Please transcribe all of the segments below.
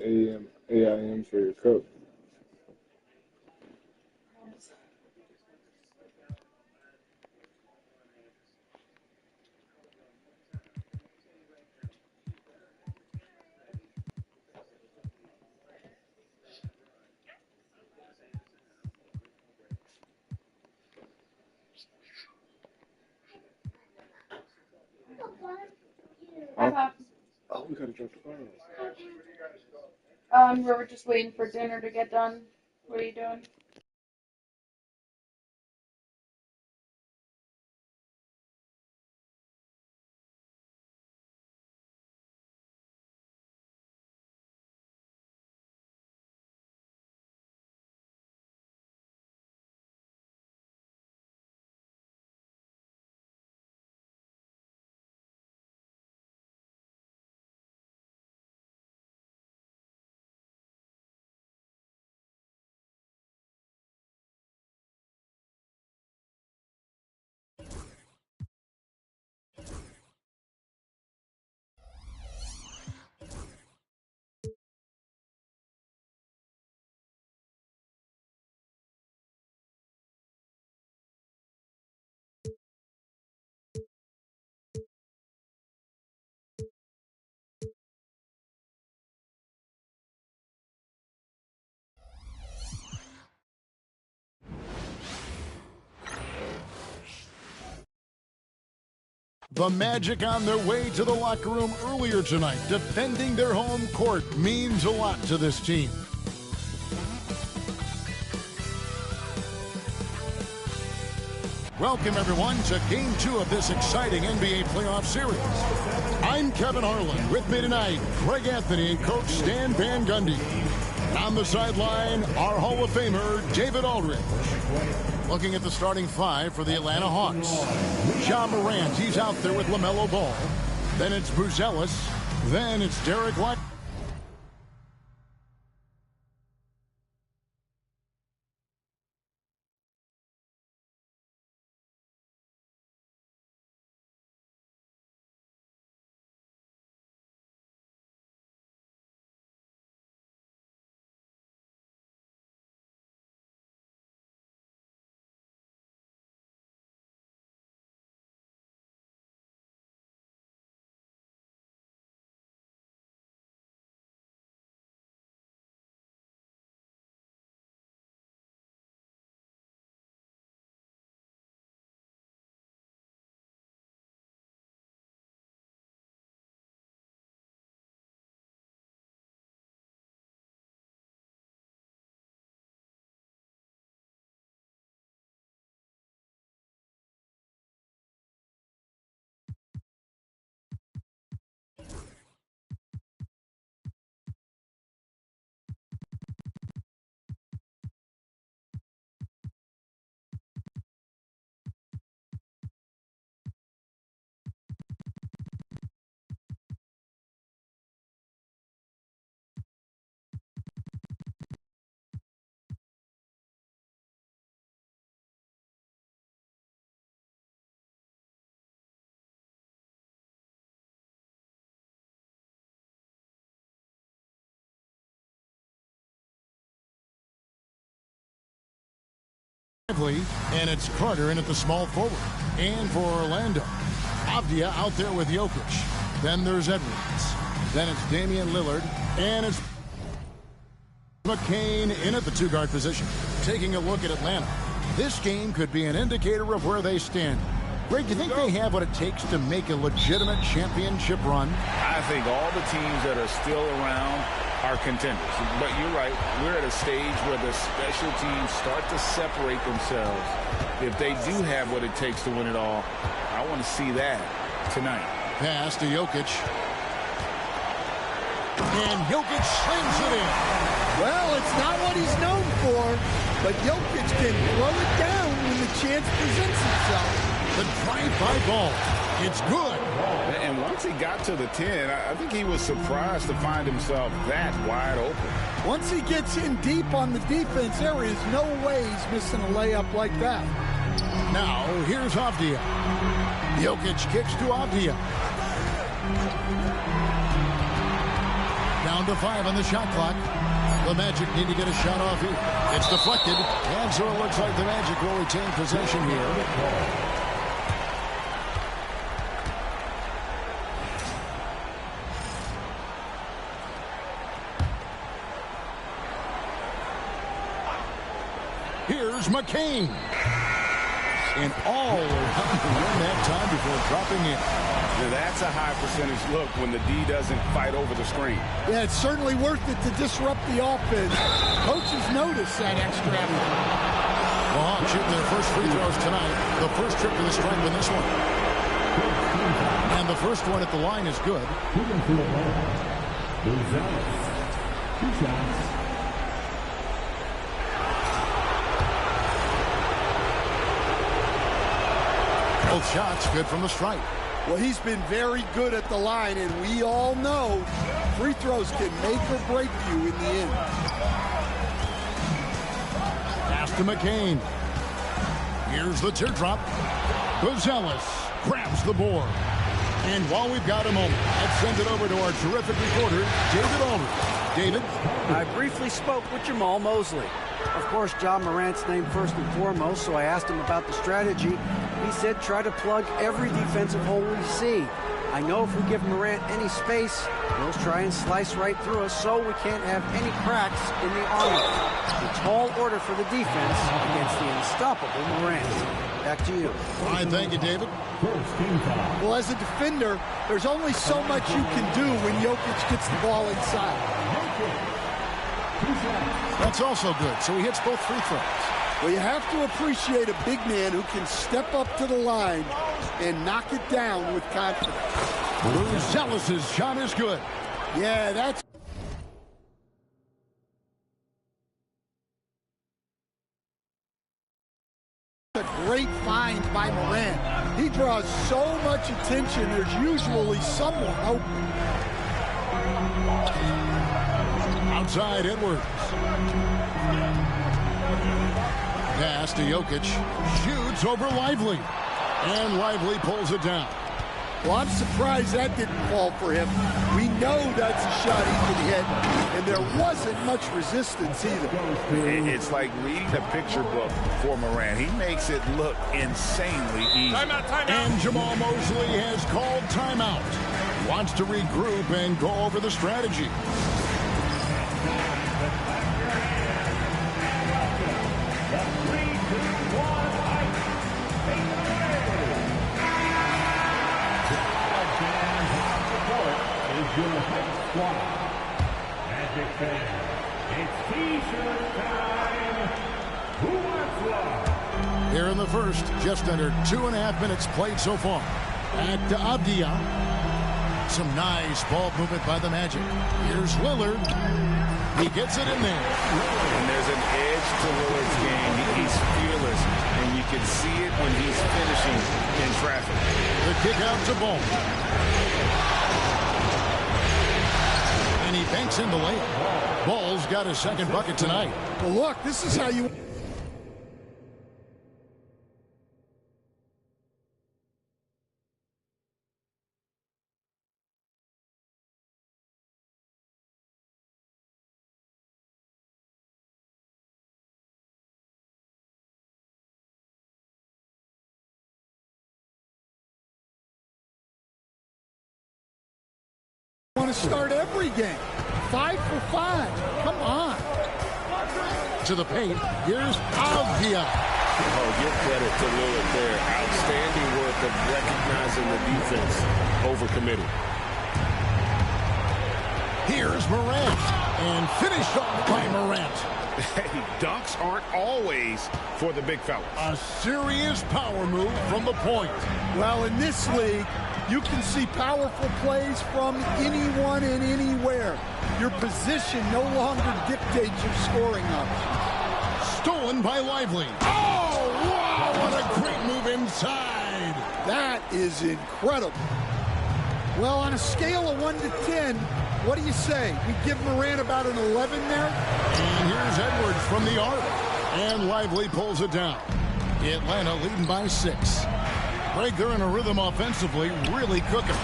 AIM for your coat. Oh, we gotta drop the car. We were just waiting for dinner to get done. What are you doing? The Magic on their way to the locker room earlier tonight. Defending their home court means a lot to this team. Welcome, everyone, to Game 2 of this exciting NBA playoff series. I'm Kevin Harlan. With me tonight, Greg Anthony and Coach Stan Van Gundy. And on the sideline, our Hall of Famer, David Aldridge. Looking at the starting five for the Atlanta Hawks. Ja Morant, he's out there with LaMelo Ball. Then it's Buzelis. Then it's Derek White. And it's Carter in at the small forward. And for Orlando, Avdia out there with Jokic. Then there's Edwards. Then it's Damian Lillard. And it's McCain in at the two-guard position. Taking a look at Atlanta. This game could be an indicator of where they stand. Greg, do you think they have what it takes to make a legitimate championship run? I think all the teams that are still around are contenders. But you're right, we're at a stage where the special teams start to separate themselves. If they do have what it takes to win it all, I want to see that tonight. Pass to Jokic. And Jokic slams it in. Well, it's not what he's known for, but Jokic can throw it down when the chance presents itself. The drive-by ball. It's good. And once he got to the 10, I think he was surprised to find himself that wide open. Once he gets in deep on the defense, there is no way he's missing a layup like that. Now, here's Avdia. Jokic kicks to Avdia. Down Down to 5 on the shot clock. The Magic need to get a shot off here. It's deflected. And so it looks like the Magic will retain possession here. Here's McCain. And all around to win that time before dropping in. Now that's a high percentage look when the D doesn't fight over the screen. Yeah, it's certainly worth it to disrupt the offense. Coaches notice that extra effort. The Hawks shooting their first free throws tonight. The first trip to the stripe in this one. And the first one at the line is good. Both shots good from the stripe. Well, he's been very good at the line, and we all know free throws can make or break you in the end. Pass to McCain. Here's the teardrop. Gonzalez grabs the board. And while we've got a moment, let's send it over to our terrific reporter, David Aldridge. David? I briefly spoke with Jamal Mosley. Of course, John Morant's named first and foremost, so I asked him about the strategy. He said try to plug every defensive hole we see. I know if we give Morant any space, he'll try and slice right through us, so we can't have any cracks in the armor. A tall order for the defense against the unstoppable Morant. Back to you. All right, thank you, David. Well, as a defender, there's only so much you can do when Jokic gets the ball inside. That's also good, so he hits both free throws. Well, you have to appreciate a big man who can step up to the line and knock it down with confidence. Gonzalez's shot is good. Yeah, that's a great find by Morant. He draws so much attention, there's usually someone open. Outside Edwards. Pass to Jokic. Shoots over Lively. And Lively pulls it down. Well, I'm surprised that didn't fall for him. We know that's a shot he can hit, and there wasn't much resistance either. It's like reading a picture book for Morant. He makes it look insanely easy. Timeout. And Jamal Mosley has called timeout. Wants to regroup and go over the strategy. Magic fan, it's t-shirt time. Who wants one? Here in the first, just under 2.5 minutes played so far. Back to Abdia. Some nice ball movement by the Magic. Here's Lillard. He gets it in there. And there's an edge to Lillard's game. He's fearless, and you can see it when he's finishing in traffic. The kick out to Ball. And he banks in the layup. Ball's got his second bucket tonight. Well, look, this is how you... want to start every game. 5 for 5. Come on. To the paint. Here's Avdia. Oh, give credit to Lillard there. Outstanding work of recognizing the defense overcommitted. Here's Morant. And finished off by Morant. Hey, dunks aren't always for the big fellas. A serious power move from the point. Well, in this league, you can see powerful plays from anyone and anywhere. Your position no longer dictates your scoring options. Stolen by Lively. Oh, wow, what a great move inside. That is incredible. Well, on a scale of 1 to 10, what do you say? We give Morant about an 11 there? And here's Edwards from the arc. And Lively pulls it down. Atlanta leading by 6. Greg, they're in a rhythm offensively, really cooking.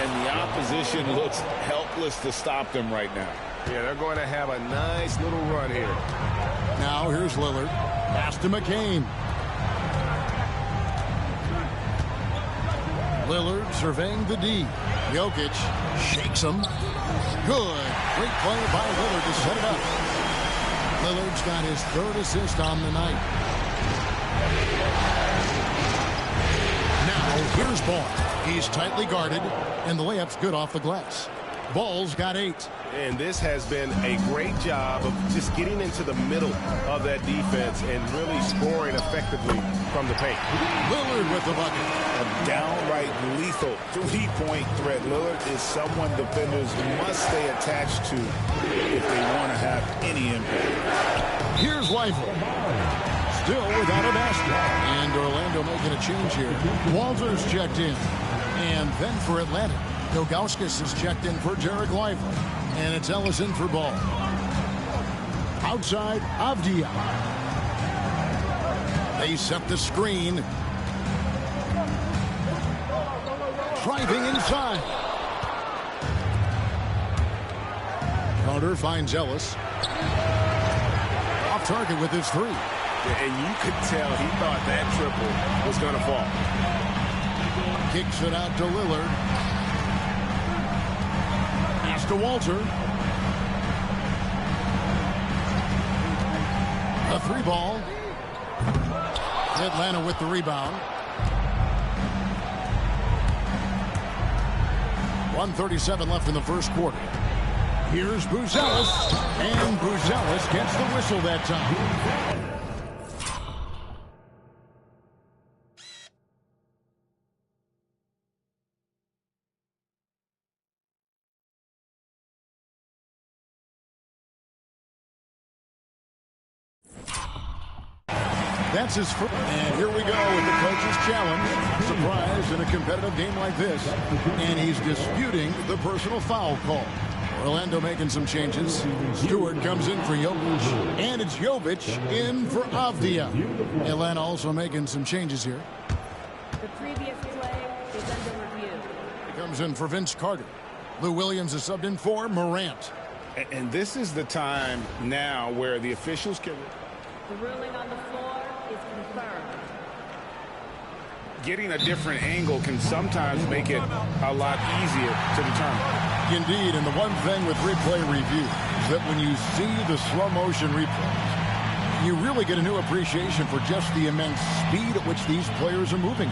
And And the opposition looks helpless to stop them right now. Yeah, they're going to have a nice little run here. Now here's Lillard. Pass to McCain. Lillard surveying the D. Jokic shakes him. Good. Great play by Lillard to set it up. Lillard's got his third assist on the night. Now here's Ball. He's tightly guarded, and the layup's good off the glass. Ball's got 8. And this has been a great job of just getting into the middle of that defense and really scoring effectively from the paint. Lillard with the bucket. A downright lethal three-point threat. Lillard is someone defenders must stay attached to if they want to have any impact. Here's Lively. Still without a basket. And Orlando making a change here. Walters checked in. And then for Atlanta, Ilgauskas is checked in for Derek Lively. And it's Ellison for Ball. Outside, Avdia. They set the screen. Driving inside. Carter finds Ellis. Off target with his 3. And you could tell he thought that triple was going to fall. Kicks it out to Lillard. Pass to Walter. A 3 ball. Atlanta with the rebound. 1:37 left in the first quarter. Here's Buzelis. And Buzelis gets the whistle that time. That's his first. And here we go with the coach's challenge. Surprise in a competitive game like this. And he's disputing the personal foul call. Orlando making some changes. Stewart comes in for Jokic. And it's Jovic in for Avdia. Atlanta also making some changes here. The previous play is under review. He comes in for Vince Carter. Lou Williams is subbed in for Morant. And this is the time now where the officials can... The ruling on the floor is confirmed. Getting a different angle can sometimes make it a lot easier to determine. Indeed, and the one thing with replay review is that when you see the slow motion replays, you really get a new appreciation for just the immense speed at which these players are moving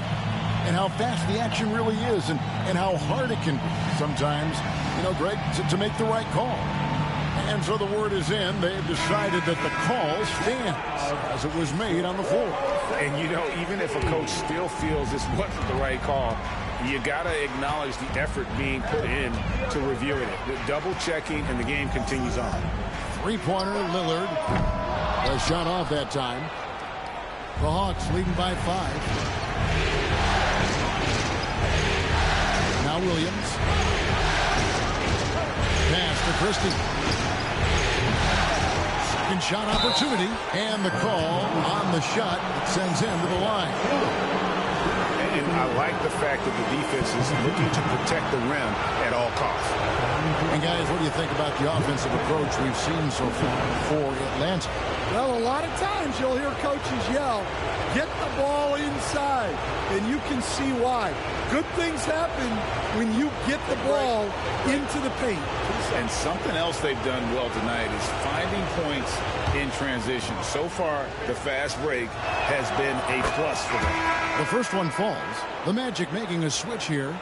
and how fast the action really is and how hard it can be sometimes, you know, Greg, to make the right call. And so the word is in. They've decided that the call stands as it was made on the floor. And, you know, even if a coach still feels this wasn't the right call, you got to acknowledge the effort being put in to reviewing it. The double checking, and the game continues on. Three-pointer, Lillard. A shot off that time. The Hawks leading by 5. Now Williams. Pass to Christie. Second shot opportunity. And the call on the shot that sends him to the line. And I like the fact that the defense is looking to protect the rim at all costs. And guys, what do you think about the offensive approach we've seen so far for Atlanta? Well, a lot of times you'll hear coaches yell, get the ball inside, and you can see why. Good things happen when you get the ball into the paint. And something else they've done well tonight is finding points in transition. So far, the fast break has been a plus for them. The first one falls. The Magic making a switch here.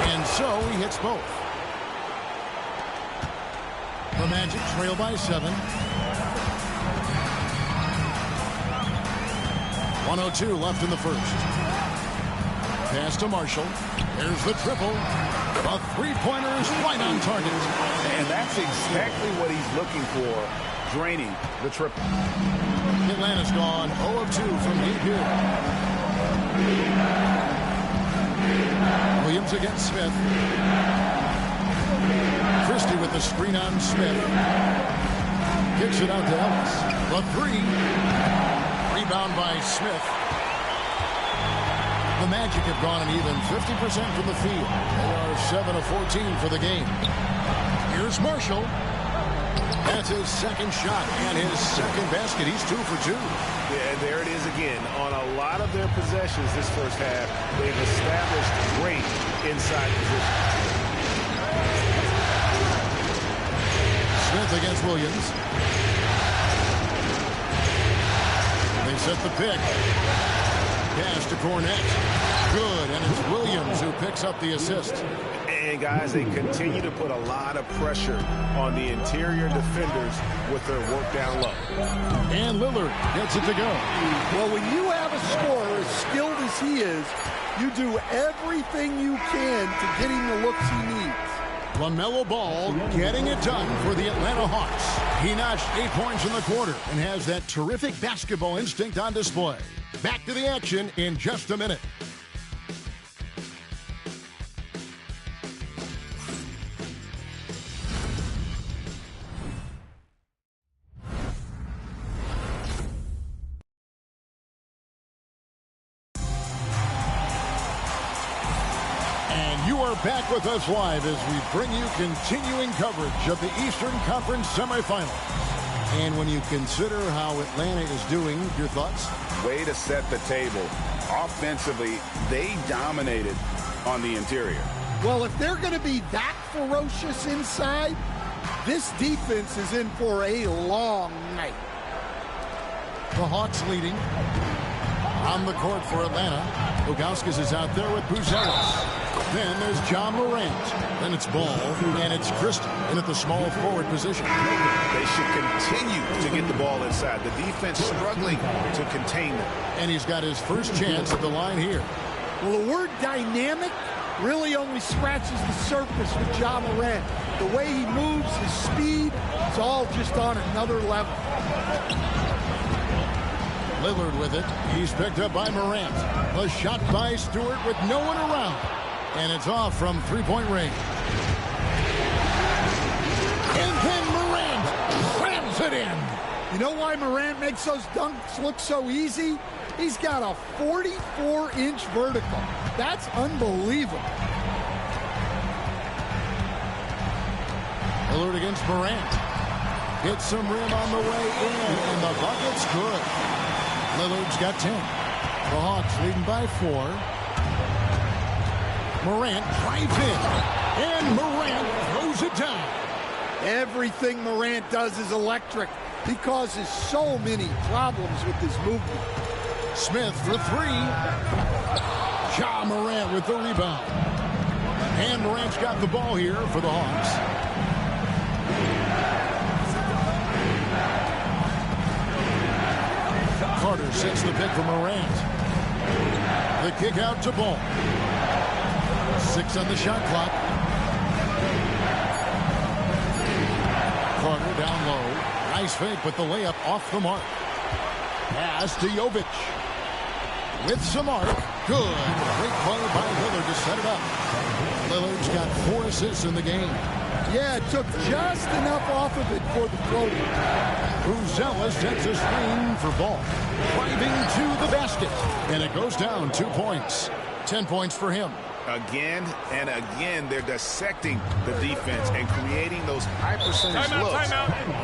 And so he hits both. The Magic trail by 7. 1:02 left in the first. Pass to Marshall. There's the triple. The three-pointer is right on target. And that's exactly what he's looking for, draining the triple. Atlanta's gone 0 of 2 from deep here. Williams against Smith. Christie with the screen on Smith. Kicks it out to Ellis. The three. Rebound by Smith. The Magic have gone an even 50% from the field. They are 7 of 14 for the game. Here's Marshall. That's his second shot and his second basket. He's 2 for 2. Yeah, there it is again. On a lot of their possessions this first half, they've established great inside position. Smith against Williams. They set the pick. Pass to Cornette. Good, and it's Williams who picks up the assist. And, guys, they continue to put a lot of pressure on the interior defenders with their work down low. And Lillard gets it to go. Well, when you have a scorer as skilled as he is, you do everything you can to get him the looks he needs. LaMelo Ball getting it done for the Atlanta Hawks. He notched 8 points in the quarter and has that terrific basketball instinct on display. Back to the action in just a minute. Back with us live as we bring you continuing coverage of the Eastern Conference semifinals. And when you consider how Atlanta is doing, your thoughts? Way to set the table. Offensively, they dominated on the interior. Well, if they're going to be that ferocious inside, this defense is in for a long night. The Hawks leading on the court for Atlanta. Ilgauskas is out there with Buzelis. Then there's John Morant. Then it's Ball. And it's Christie in at the small forward position. They should continue to get the ball inside. The defense struggling to contain them. And he's got his first chance at the line here. Well, the word dynamic really only scratches the surface with John Morant. The way he moves, his speed, it's all just on another level. Lillard with it. He's picked up by Morant. A shot by Stewart with no one around. And it's off from three-point range. And then Morant slams it in. You know why Morant makes those dunks look so easy? He's got a 44-inch vertical. That's unbelievable. Lillard against Morant. Hits some rim on the way in, and the bucket's good. Lillard's got 10. The Hawks leading by 4. Morant drives in, and Morant throws it down. Everything Morant does is electric. He causes so many problems with his movement. Smith for 3. Ja Morant with the rebound. And Morant's got the ball here for the Hawks. Carter sets the pick for Morant. The kick out to Ball. 6 on the shot clock. Carter down low. Nice fake, but the layup off the mark. Pass to Jovic. With some arc. Good. Great play by Lillard to set it up. Lillard's got 4 assists in the game. Yeah, it took just enough off of it for the floater. Buzelis sets a screen for Ball. Driving to the basket. And it goes down 2 points. 10 points for him. Again and again, they're dissecting the defense and creating those high percentage looks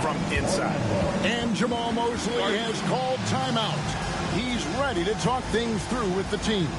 from inside. And Jamal Mosley has called timeout. He's ready to talk things through with the team.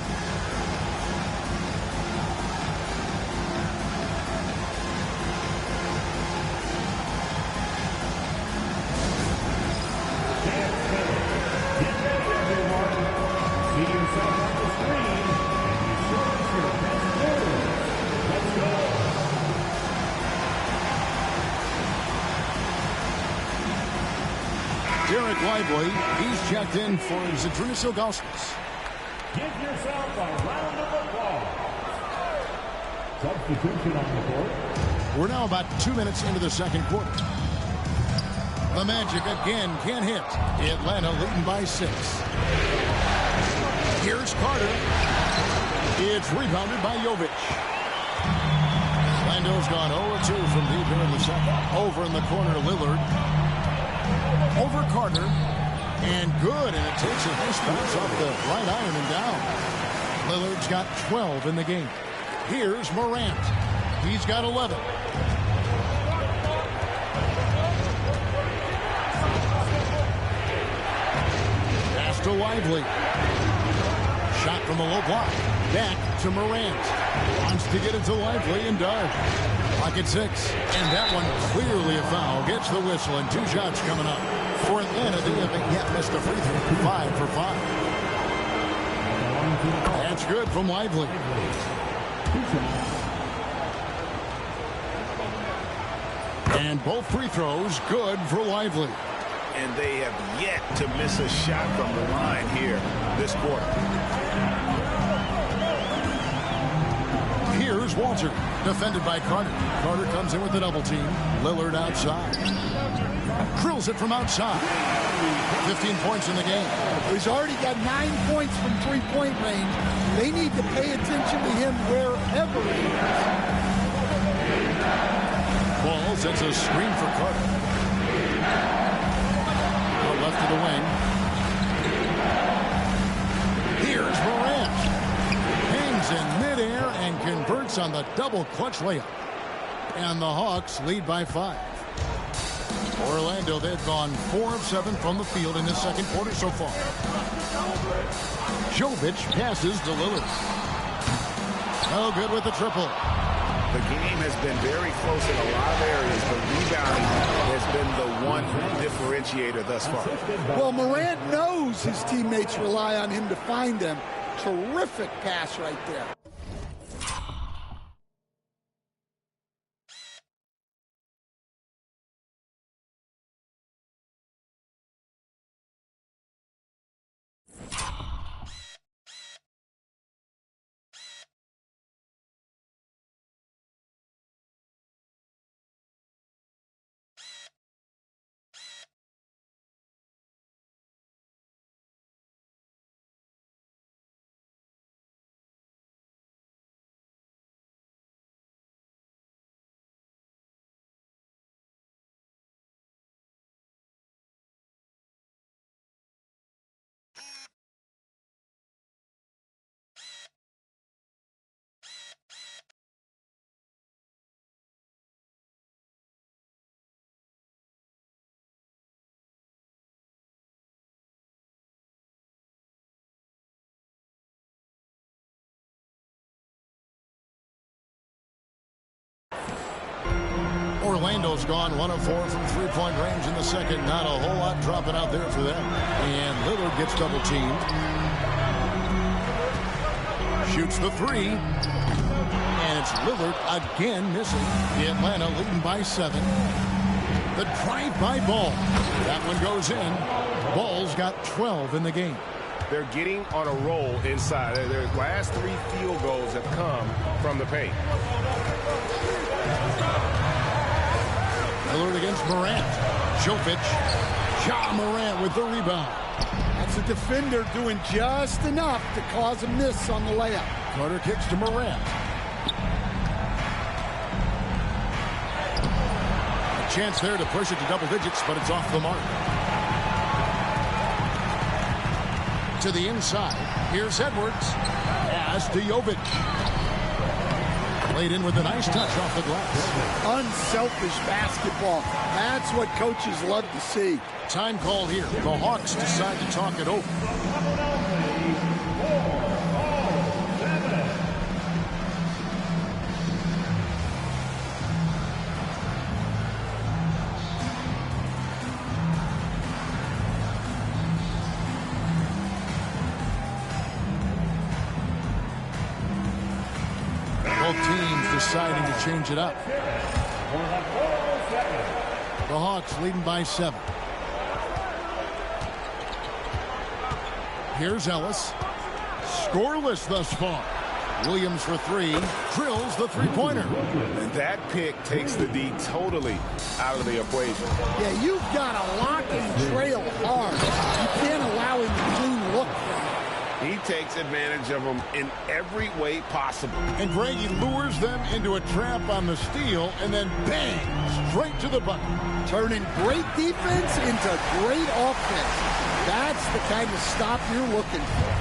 Lively, he's checked in for Zydrunas Ilgauskas. Give yourself a round of applause. Substitution on the court. We're now about 2 minutes into the second quarter. The Magic again can't hit. Atlanta leading by 6. Here's Carter. It's rebounded by Jovic. Orlando's gone 0-2 from deep here in the second. Over in the corner, Lillard. Over Carter. And good, and it takes a nice bounce off the right iron and down. Lillard's got 12 in the game. Here's Morant. He's got 11. Pass to Lively. Shot from the low block. Back to Morant. Wants to get it to Lively and does. Clock at 6. And that one clearly a foul. Gets the whistle and 2 shots coming up. For Atlanta, they haven't yet missed a free throw. 5 for 5. That's good from Lively. And both free throws good for Lively. And they have yet to miss a shot from the line here this quarter. Here's Walter, defended by Carter. Carter comes in with the double team. Lillard outside. Drills it from outside. 15 points in the game. He's already got 9 points from three-point range. They need to pay attention to him wherever he is. Ball sets a screen for Carter. Left to the wing. Here's Morant. Hangs in midair and converts on the double clutch layup. And the Hawks lead by 5. Orlando, they've gone 4 of 7 from the field in this second quarter so far. Jovic passes to Lillard. No good with the triple. The game has been very close in a lot of areas, but rebounding has been the one differentiator thus far. Well, Morant knows his teammates rely on him to find them. Terrific pass right there. Orlando's gone 1 of 4 from three-point range in the second. Not a whole lot dropping out there for them. And Lillard gets double teamed. Shoots the 3. And it's Lillard again missing. The Atlanta leading by 7. The drive by Ball. That one goes in. Ball's got 12 in the game. They're getting on a roll inside. Their last 3 field goals have come from the paint. Lillard against Morant. Jovic. Ja Morant with the rebound. That's a defender doing just enough to cause a miss on the layup. Carter kicks to Morant. A chance there to push it to double digits, but it's off the mark. To the inside. Here's Edwards. Pass to Jovic. Played in with a nice touch off the glass. Unselfish basketball. That's what coaches love to see. Time call here. The Hawks decide to talk it over. Both teams deciding to change it up. The Hawks leading by 7. Here's Ellis. Scoreless thus far. Williams for 3. Drills the three-pointer. And that pick takes the D totally out of the equation. Yeah, you've got to lock and trail hard. You can't allow him to clean look. He takes advantage of them in every way possible. And Greg, he lures them into a trap on the steal, and then bang, straight to the bucket. Turning great defense into great offense. That's the kind of stop you're looking for.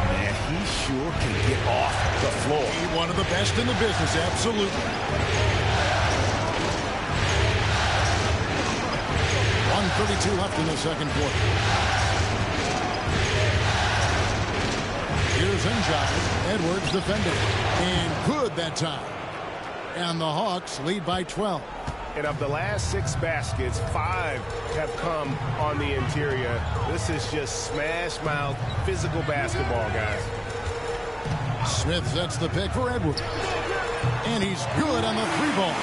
Man, he sure can get off the floor. He's one of the best in the business, absolutely. 1:32 left in the second quarter. Here's Njai. Edwards defending. And good that time. And the Hawks lead by 12. And of the last 6 baskets, 5 have come on the interior. This is just smash mouth physical basketball, guys. Smith sets the pick for Edwards. And he's good on the 3-ball.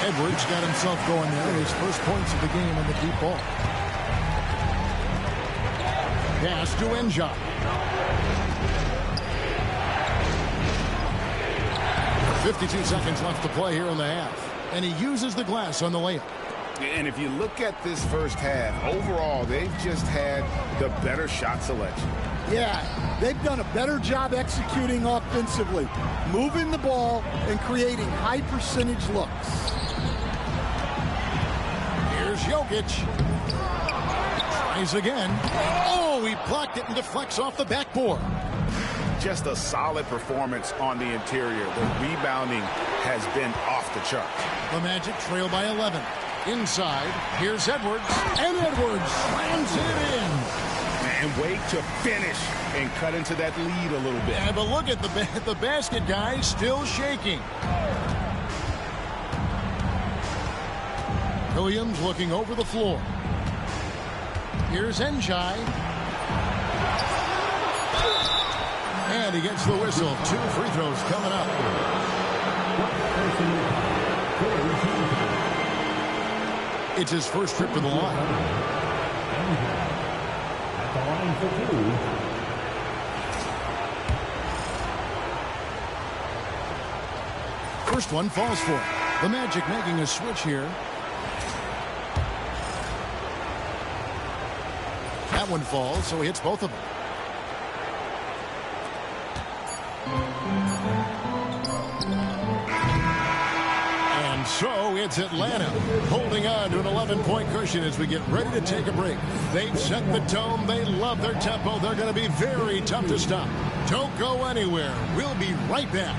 Edwards got himself going there. His first points of the game on the deep ball. Pass to Njai. 52 seconds left to play here in the half. And he uses the glass on the layup. And if you look at this first half, overall, they've just had the better shot selection. Yeah, they've done a better job executing offensively, moving the ball and creating high percentage looks. Here's Jokic. Tries again. Oh, he blocked it and deflects off the backboard. Just a solid performance on the interior. The rebounding has been off the chart. The Magic trail by 11. Inside, here's Edwards. And Edwards slams it in. And wait to finish and cut into that lead a little bit. Yeah, but look at the basket guy still shaking. Williams looking over the floor. Here's Njai. And he gets the whistle. 2 free throws coming up. It's his first trip to the line. At the line for 2. First one falls for it. The Magic making a switch here. That one falls, so he hits both of them. And so it's Atlanta holding on to an 11-point cushion as we get ready to take a break. They've set the tone. They love their tempo. They're going to be very tough to stop. Don't go anywhere. We'll be right back.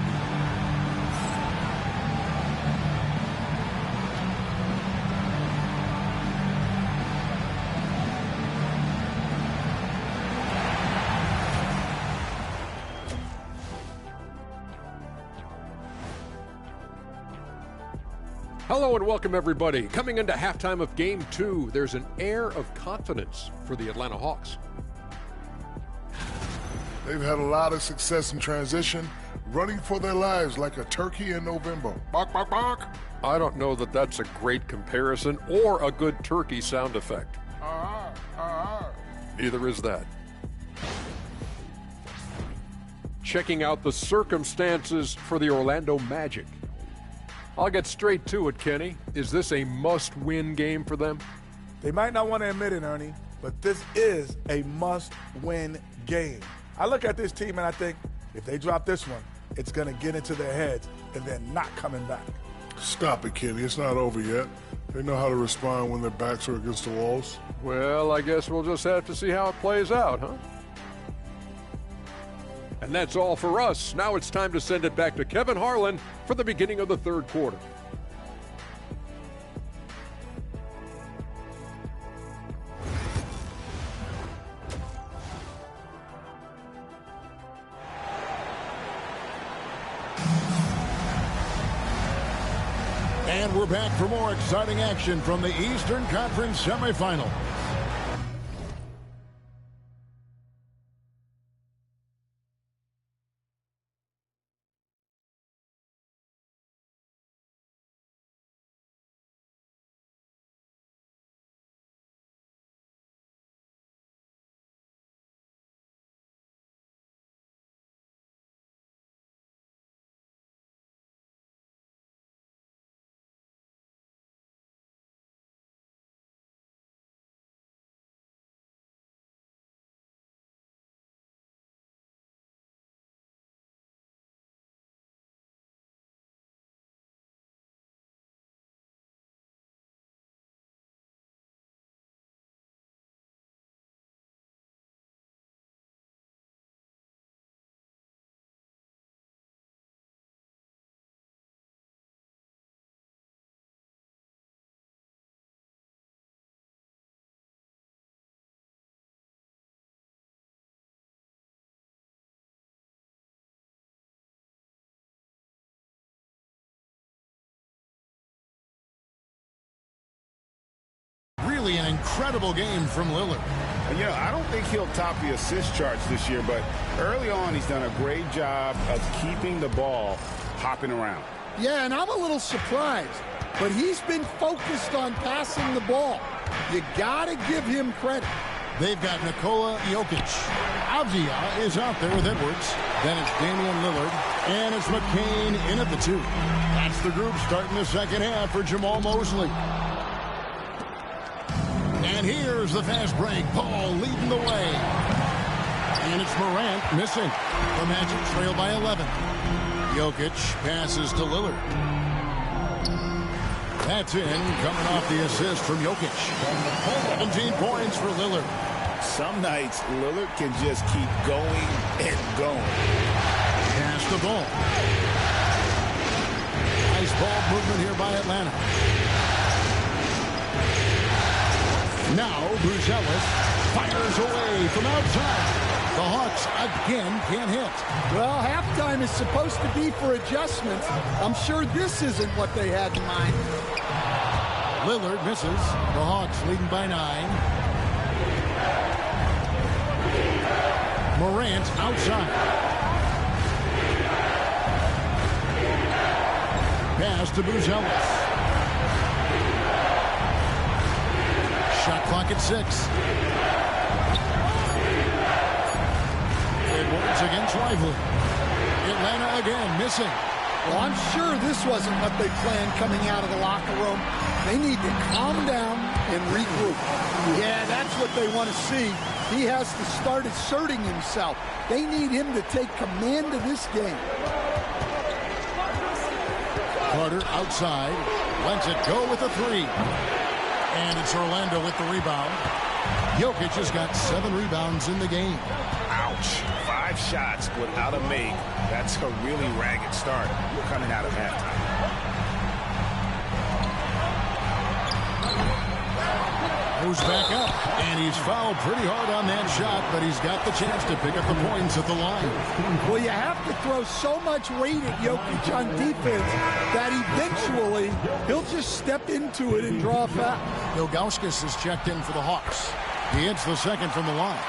Hello and welcome, everybody. Coming into halftime of Game 2, there's an air of confidence for the Atlanta Hawks. They've had a lot of success in transition, running for their lives like a turkey in November. Bark, bark, bark. I don't know that that's a great comparison or a good turkey sound effect. Neither is that. Checking out the circumstances for the Orlando Magic. I'll get straight to it, Kenny. Is this a must-win game for them? They might not want to admit it, Ernie, but this is a must-win game. I look at this team and I think if they drop this one, it's going to get into their heads and then not coming back. Stop it, Kenny. It's not over yet. They know how to respond when their backs are against the walls. Well, I guess we'll just have to see how it plays out, huh? And that's all for us. Now it's time to send it back to Kevin Harlan for the beginning of the third quarter. And we're back for more exciting action from the Eastern Conference semifinal. Really an incredible game from Lillard. And, you know, I don't think he'll top the assist charts this year, but early on he's done a great job of keeping the ball hopping around. Yeah, and I'm a little surprised, but he's been focused on passing the ball. You got to give him credit. They've got Nikola Jokic. Avdia is out there with Edwards. Then it's Damian Lillard. And it's McCain in at the 2. That's the group starting the second half for Jamal Mosley. And here's the fast break. Paul leading the way. And it's Morant missing. The Magic trail by 11. Jokic passes to Lillard. That's in, coming off the assist from Jokic. 17 points for Lillard. Some nights, Lillard can just keep going and going. Pass the ball. Nice ball movement here by Atlanta. Now, Brucelis fires away from outside. The Hawks again can't hit. Well, halftime is supposed to be for adjustments. I'm sure this isn't what they had in mind. Lillard misses. The Hawks leading by 9. Morant outside. Pass to Brucelis. Shot clock at 6. Edwards against Lively. Atlanta again missing. Well, I'm sure this wasn't what they planned coming out of the locker room. They need to calm down and regroup. Yeah, that's what they want to see. He has to start asserting himself. They need him to take command of this game. Carter outside. Lets it go with a 3. And it's Orlando with the rebound. Jokic has got 7 rebounds in the game. Ouch. 5 shots without a make. That's a really ragged start coming out of halftime. Moves back up, and he's fouled pretty hard on that shot, but he's got the chance to pick up the points at the line. Well, you have to throw so much weight at Jokic on defense that eventually he'll just step into it and draw a foul. Ilgauskas is checked in for the Hawks. He hits the second from the line.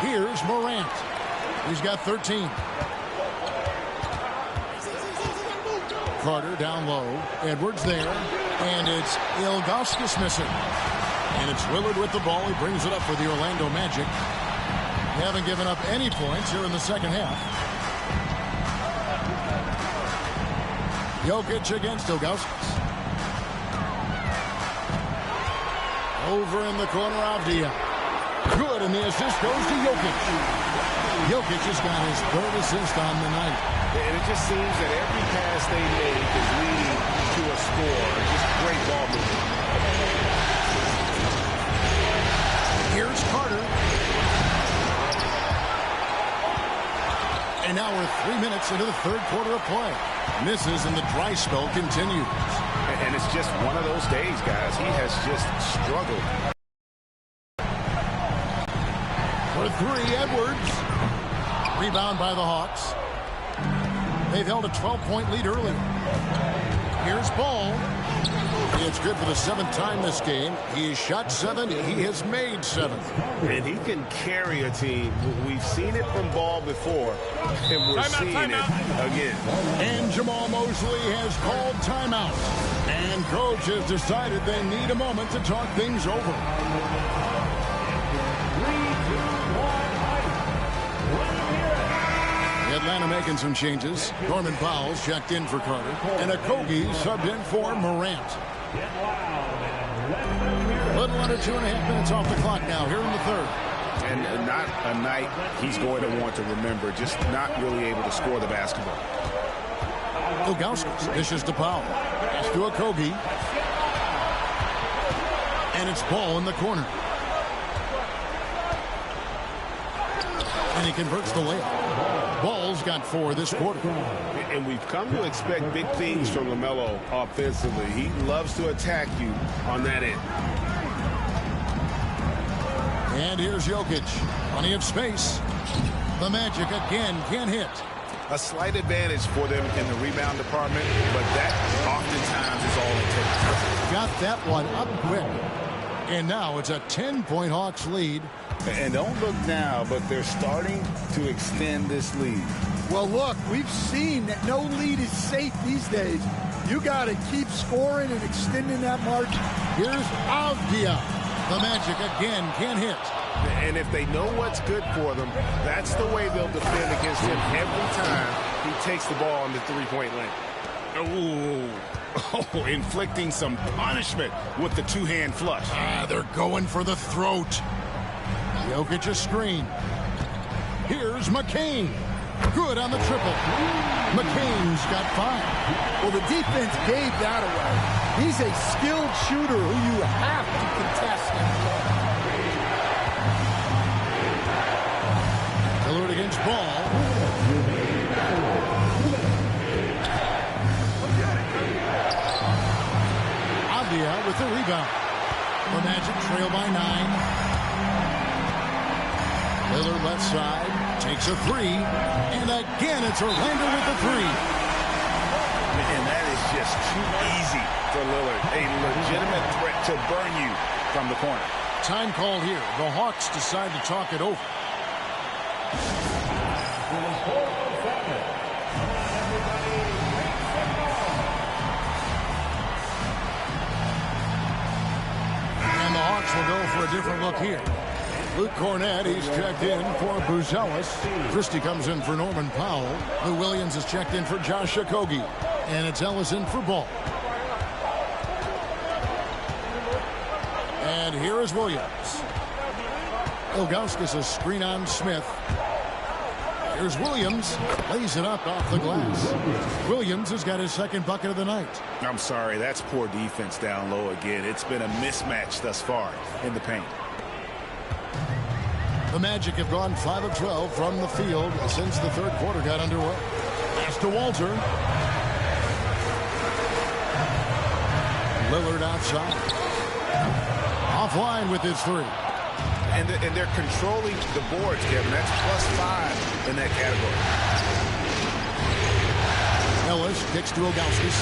Here's Morant. He's got 13. Carter down low. Edwards there. And it's Ilgauskas missing. And it's Lillard with the ball. He brings it up for the Orlando Magic. They haven't given up any points here in the second half. Jokic against Ilgauskas. Over in the corner, Avdia. Good, and the assist goes to Jokic. Jokic has got his 3rd assist on the night. And it just seems that every pass they make is leading to a score. Just great ball movement. Here's Carter. And now we're 3 minutes into the 3rd quarter of play. Misses, and the dry spell continues. And it's just one of those days, guys. He has just struggled. For 3, Edwards. Rebound by the Hawks. They've held a 12-point lead earlier. Here's Ball. It's good for the 7th time this game. He has shot 7. He has made 7. And he can carry a team. We've seen it from Ball before, and we're seeing it again. And Jamal Mosley has called timeout. And coach has decided they need a moment to talk things over. Atlanta making some changes. Norman Powell's checked in for Carter. And Okogie subbed in for Morant. A little under 2.5 minutes off the clock now here in the 3rd. And not a night he's going to want to remember. Just not really able to score the basketball. Ilgauskas dishes to Powell. Pass to Okogie. And it's Ball in the corner. And he converts the layup. Ball's got 4 this quarter. And we've come to expect big things from LaMelo offensively. He loves to attack you on that end. And here's Jokic. Plenty of space. The Magic again can't hit. A slight advantage for them in the rebound department, but that oftentimes is all it takes. Got that one up quick. And now it's a 10-point Hawks lead. And don't look now, but they're starting to extend this lead. Well, look, we've seen that no lead is safe these days. You got to keep scoring and extending that margin. Here's Avdia. The Magic again can't hit. And if they know what's good for them, that's the way they'll defend against him every time he takes the ball in the three-point lane. Oh, inflicting some punishment with the two-hand flush. They're going for the throat. Jokic a screen. Here's McCain. Good on the triple. McCain's got 5. Well, the defense gave that away. He's a skilled shooter who you have to contest. Lillard against Ball. Avdia with the rebound. The Magic trail by 9. Lillard left side, takes a 3, and again it's Orlando with the 3. And that is just too easy for Lillard. A legitimate threat to burn you from the corner. Time called here. The Hawks decide to talk it over. And the Hawks will go for a different look here. Luke Cornett, he's checked in for Buzelis. Christie comes in for Norman Powell. Lou Williams is checked in for Josh Okogie. And it's Ellis in for Ball. And here is Williams. Ilgauskas a screen on Smith. Here's Williams. Lays it up off the glass. Williams has got his second bucket of the night. I'm sorry, that's poor defense down low again. It's been a mismatch thus far in the paint. The Magic have gone 5 of 12 from the field since the third quarter got underway. Pass to Walter. Lillard outside. Offline with his 3. And they're controlling the boards, Kevin. That's +5 in that category. Ellis kicks to Ilgauskas.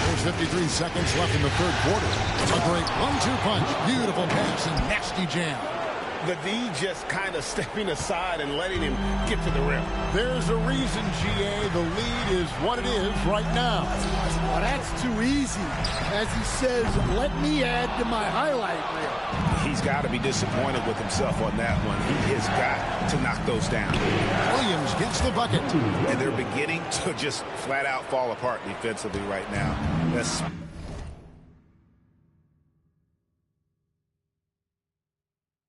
There's 53 seconds left in the third quarter. A great 1-2 punch. Beautiful pass and nasty jam. The D just kind of stepping aside and letting him get to the rim. There's a reason, GA. The lead is what it is right now. Well, that's too easy. As he says, let me add to my highlight reel. He's got to be disappointed with himself on that one. He has got to knock those down. Williams gets the bucket. And they're beginning to just flat out fall apart defensively right now. That's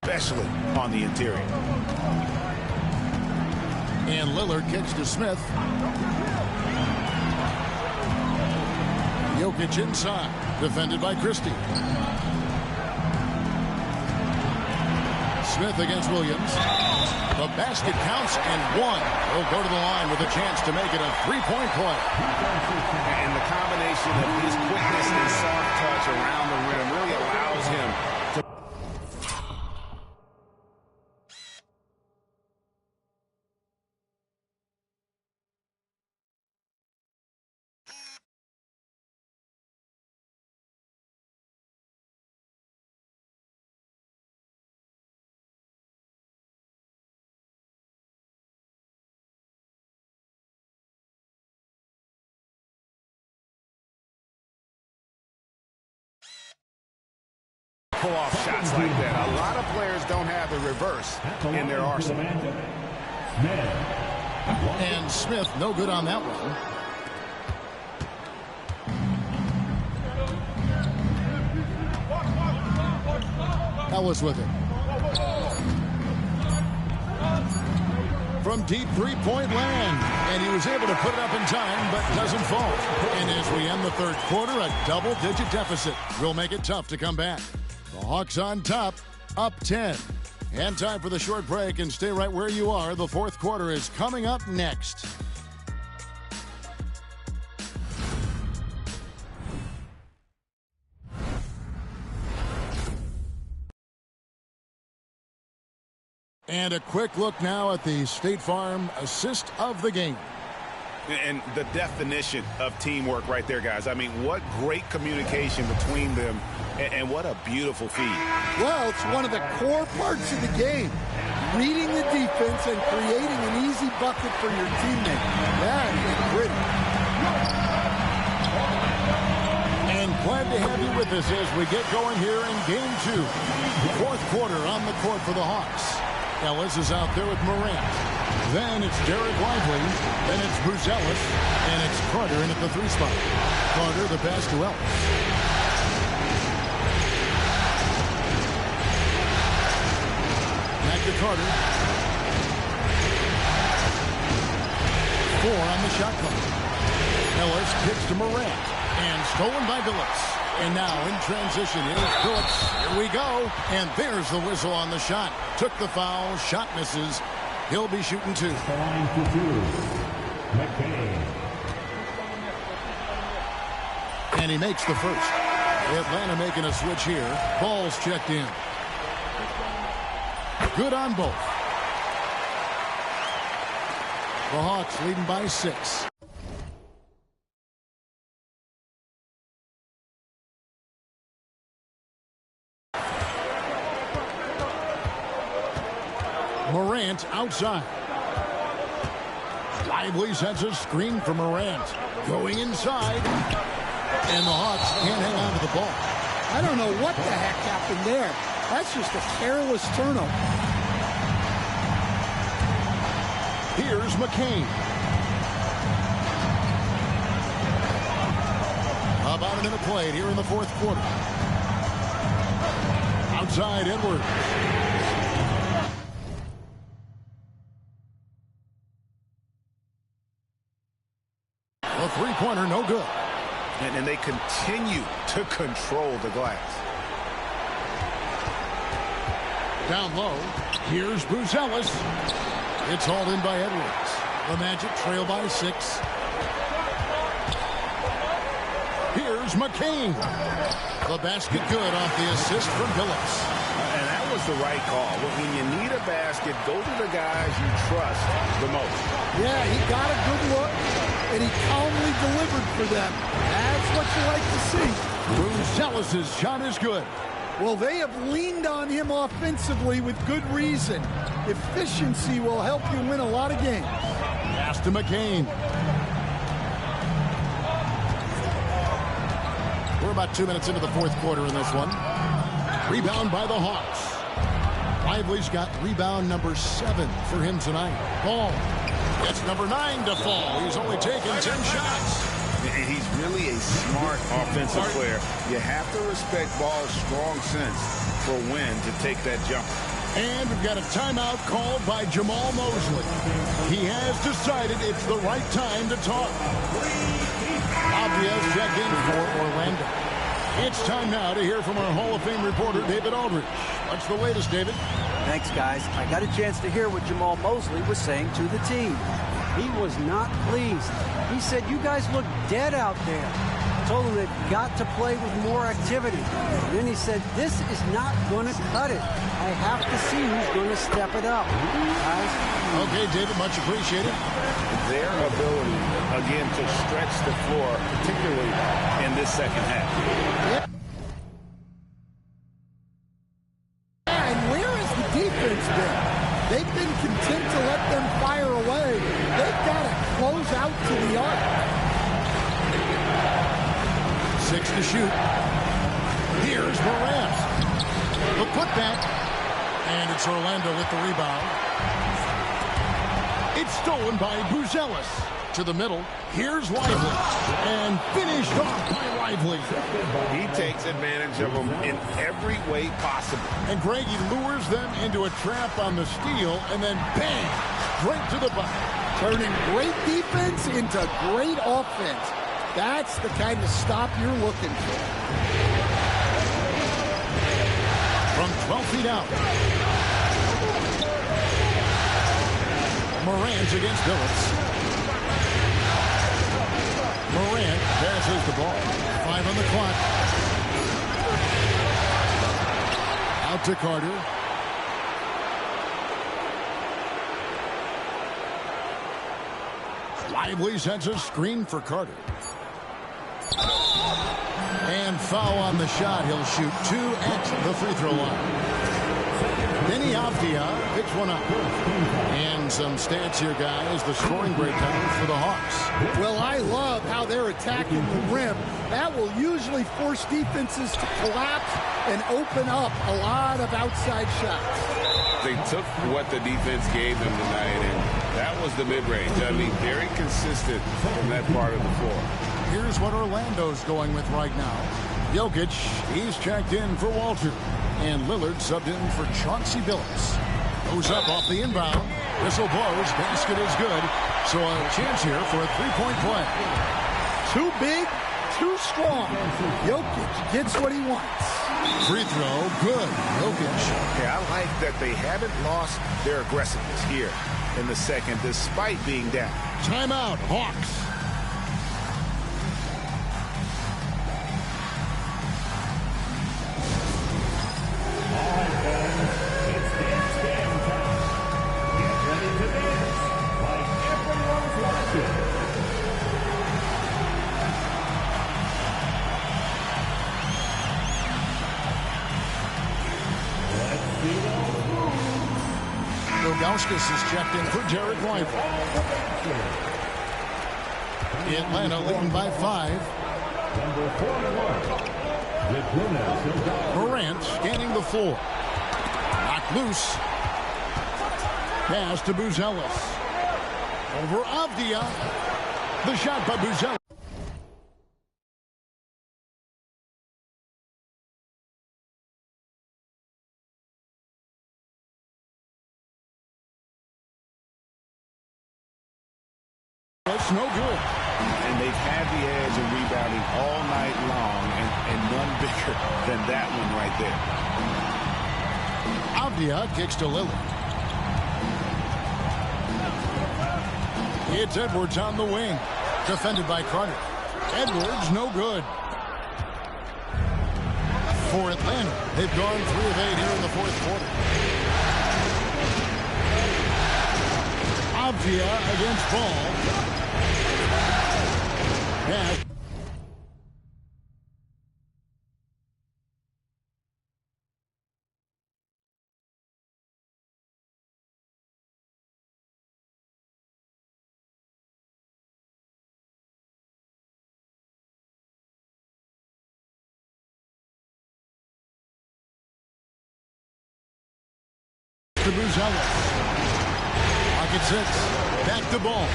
especially on the interior. And Lillard kicks to Smith. Jokic inside, defended by Christie. Smith against Williams. The basket counts and 1. He'll go to the line with a chance to make it a 3-point play. And the combination of his quickness and soft touch around the rim really allows him to. Pull off shots like that. A lot of players don't have the reverse in their arsenal. And Smith, no good on that one. Ellis with it. From deep three-point land. And he was able to put it up in time, but doesn't fall. And as we end the third quarter, a double-digit deficit will make it tough to come back. The Hawks on top, up 10. And time for the short break, and stay right where you are. The fourth quarter is coming up next. And a quick look now at the State Farm assist of the game. And the definition of teamwork right there, guys. I mean, what great communication between them, and what a beautiful feed. Well, it's one of the core parts of the game. Reading the defense and creating an easy bucket for your teammate. That is gritty. And glad to have you with us as we get going here in Game 2. Fourth quarter on the court for the Hawks. Ellis is out there with Morant. Then it's Derek Lively. Then it's Bruzellis. And it's Carter in at the 3 spot. Carter, the pass to Ellis. Back to Carter. 4 on the shot clock. Ellis kicks to Morant. And stolen by Billups. And now in transition, here's Billups. Here we go. And there's the whistle on the shot. Took the foul. Shot misses. He'll be shooting 2. Line for 2. McCain. And he makes the first. Atlanta making a switch here. Ball's checked in. Good on both. The Hawks leading by 6. Morant outside. Lively sets a screen for Morant. Going inside. And the Hawks can't hang on to the ball. I don't know what the heck happened there. That's just a careless turnover. Here's McCain. About a minute played here in the fourth quarter. Outside Edwards. A three-pointer, no good. And they continue to control the glass. Down low, here's Bruzellis. It's hauled in by Edwards. The Magic trail by 6. Here's McCain. The basket good off the assist from Billups. And that was the right call. When you need a basket, go to the guys you trust the most. Yeah, he got a good look, and he calmly delivered for them. That's what you like to see. Bruzellis' shot is good. Well, they have leaned on him offensively with good reason. Efficiency will help you win a lot of games. Pass to McCain. We're about 2 minutes into the fourth quarter in this one. Rebound by the Hawks. Lively's got rebound number 7 for him tonight. Ball. It's number 9 to fall. He's only taken 10 shots. And he's really a smart offensive player. You have to respect Ball's strong sense for when to take that jump. And we've got a timeout called by Jamal Mosley. He has decided it's the right time to talk. Obvious checked in for Orlando. It's time now to hear from our Hall of Fame reporter, David Aldridge. What's the latest, David? Thanks, guys. I got a chance to hear what Jamal Mosley was saying to the team. He was not pleased. He said, you guys look dead out there. Told them they've got to play with more activity. And then he said, this is not going to cut it. I have to see who's going to step it up. Guys? Okay, David, much appreciated. Their ability, again, to stretch the floor, particularly in this second half. Yeah. And where has the defense been? They've been content to let them fire away. They've got to close out to the arc. 6 to shoot. Here's Morant. The putback. And it's Orlando with the rebound. It's stolen by Bruzellis. To the middle. Here's Lively. And finished off by Lively. He takes advantage of them in every way possible. And Greg, he lures them into a trap on the steal. And then bang! Straight to the bucket. Turning great defense into great offense. That's the kind of stop you're looking for. From 12 feet out. Morant against Billups. Morant passes the ball. 5 on the clock. Out to Carter. Lively sends a screen for Carter. And foul on the shot. He'll shoot 2 at the free throw line. Denny Avdia picks one up. And some stats here, guys. The scoring breakdown for the Hawks. Well, I love how they're attacking the rim. That will usually force defenses to collapse and open up a lot of outside shots. They took what the defense gave them tonight, and that was the mid-range. I mean, very consistent from that part of the floor. Here's what Orlando's going with right now. Jokic, he's checked in for Walter. And Lillard subbed in for Chauncey Billups. Goes up off the inbound. Whistle blows. Basket is good. So a chance here for a three-point play. Too big, too strong. Jokic gets what he wants. Free throw, good. Jokic. Yeah, I like that they haven't lost their aggressiveness here in the second, despite being down. Timeout, Hawks. Ilgauskas is checked in for Derek Lively. Atlanta leading by 5. Morant scanning the floor. Knocked loose. Pass to Buzelis. Over Avdia. The shot by Buzelis. It's no good. And they've had the edge of rebounding all night long, and none bigger than that one right there. Avdia kicks to Lillard. It's Edwards on the wing. Defended by Carter. Edwards, no good. For Atlanta, they've gone 3 of 8 here in the fourth quarter. Avdia against Ball. Yeah. To Buzelis. Pocket 6. Back to Ball.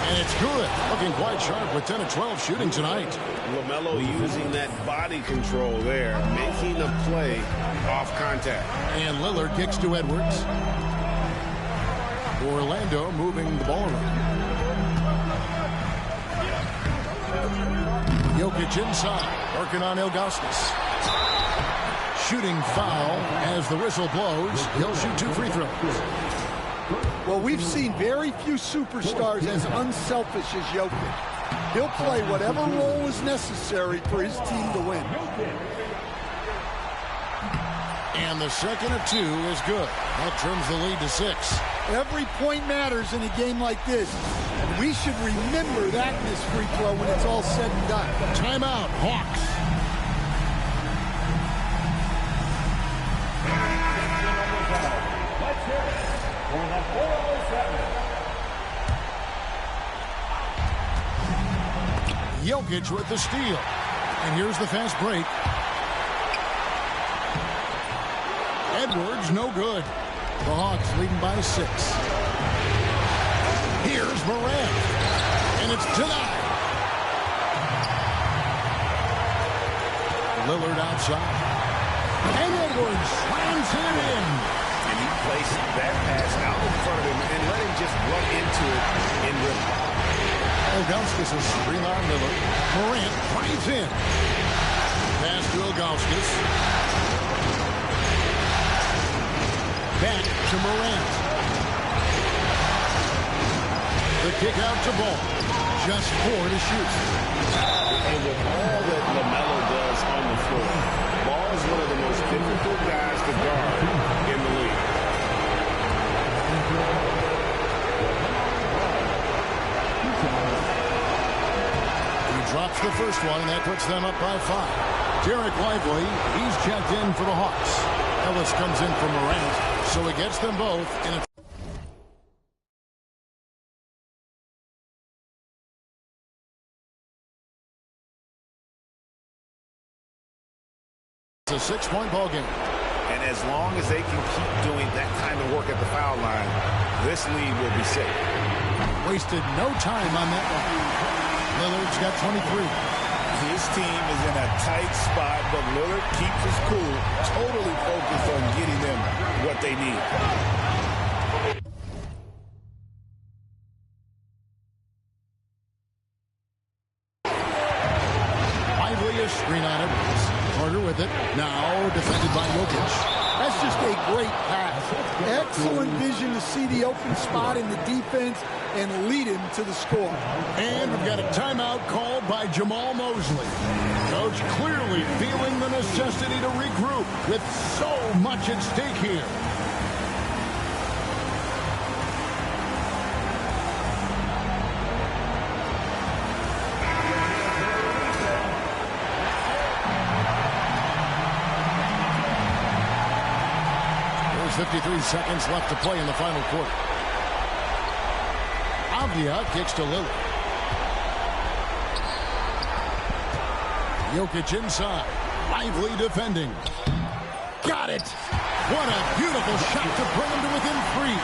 And it's good. Looking quite sharp with 10 of 12 shooting tonight. LaMelo using that body control there, making a play off contact. And Lillard kicks to Edwards. Orlando moving the ball around. Jokic inside, working on Ilgauskas. Shooting foul as the whistle blows. He'll shoot 2 free throws. Well, we've seen very few superstars as unselfish as Jokic. He'll play whatever role is necessary for his team to win. And the second of 2 is good. That trims the lead to 6. Every point matters in a game like this. And we should remember that in this free throw when it's all said and done. Timeout, Hawks. Jokic with the steal. And here's the fast break. Edwards, no good. The Hawks leading by 6. Here's Morant. And it's denied. Lillard outside. And Edwards slams it in. And he placed that pass out in front of him and let him just run into it in rhythm. Ilgauskas is screen on Lillard. Morant finds in. Pass to Ilgauskas. Back to Morant. The kick out to Ball. Just 4 to shoot. And with all that LaMelo does on the floor, Ball is one of the most difficult guys to guard in the league. That's the first one, and that puts them up by 5. Derek Lively, he's checked in for the Hawks. Ellis comes in for Morant, so he gets them both, and it's a 6-point ball game. And as long as they can keep doing that kind of work at the foul line, this lead will be safe. Wasted no time on that one. Lillard's got 23. His team is in a tight spot, but Lillard keeps his cool, totally focused on getting them what they need. Lively a screen on it. Carter with it. Now defended by Jokic. That's just a great pass. Excellent vision to see the open spot in the defense and lead him to the score. And we've got a timeout called by Jamal Mosley. Coach clearly feeling the necessity to regroup with so much at stake here. There's 53 seconds left to play in the final quarter. Avdia kicks to Lillard. Jokic inside. Lively defending. Got it. What a beautiful shot to bring him to within 3.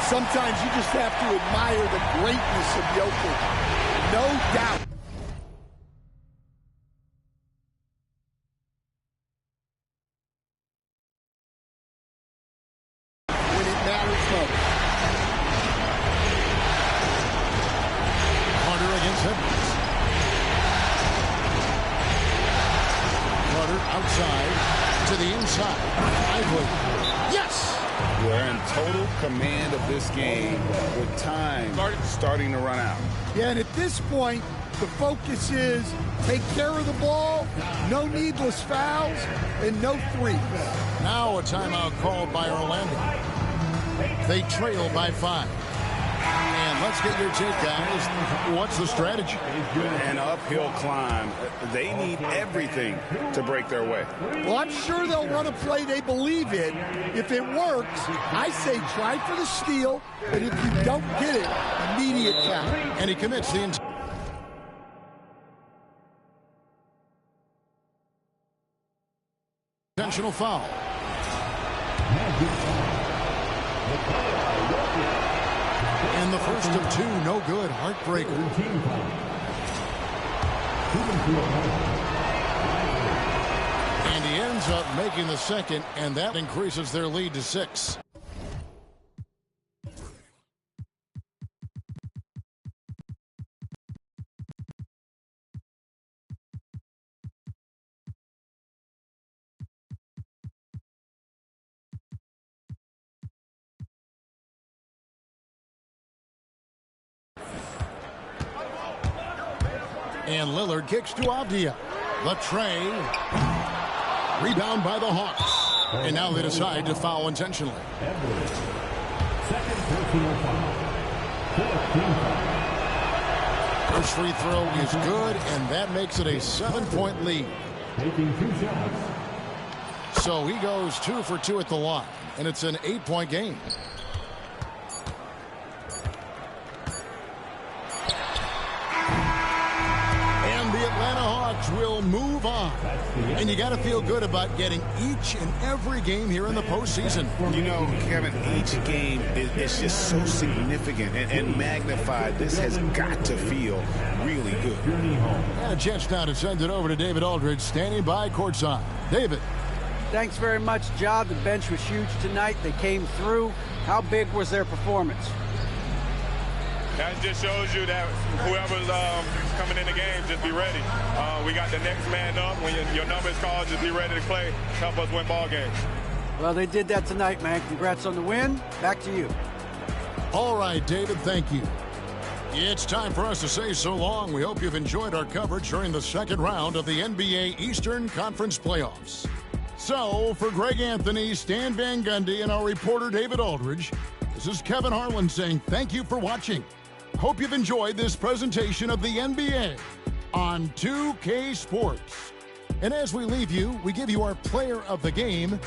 Sometimes you just have to admire the greatness of Jokic. No doubt. When it matters most. Carter against Edwards. Carter outside to the inside. Lively. Yes! We're in total command of this game with time starting to run out. Yeah, and at this point, the focus is take care of the ball, no needless fouls, and no threes. Now a timeout called by Orlando. They trail by 5. And let's get your take, guys. What's the strategy? An uphill climb. They need everything to break their way. Well, I'm sure they'll run a play they believe in. If it works, I say try for the steal, but if you don't get it, immediate foul. And he commits the intentional foul. And the first of 2, no good. Heartbreaker. And he ends up making the second, and that increases their lead to 6. And Lillard kicks to Avdia. The tray. Rebound by the Hawks. And now they decide to foul intentionally. Second personal foul. First free throw is good, and that makes it a 7-point lead. Taking 2 shots. So he goes 2 for 2 at the line, and it's an 8-point game. Atlanta Hawks will move on. And you got to feel good about getting each and every game here in the postseason. You know, Kevin, each game is just so significant and magnified. This has got to feel really good. And a chance now to send it over to David Aldridge, standing by courtside. David. Thanks very much, John. The bench was huge tonight. They came through. How big was their performance? That just shows you that whoever's coming in the game, just be ready. We got the next man up. When your number is called, just be ready to play. Help us win ball games. Well, they did that tonight, man. Congrats on the win. Back to you. All right, David, thank you. It's time for us to say so long. We hope you've enjoyed our coverage during the second round of the NBA Eastern Conference Playoffs. So, for Greg Anthony, Stan Van Gundy, and our reporter David Aldridge, this is Kevin Harlan saying thank you for watching. Hope you've enjoyed this presentation of the NBA. on 2K Sports. And as we leave you, we give you our player of the game,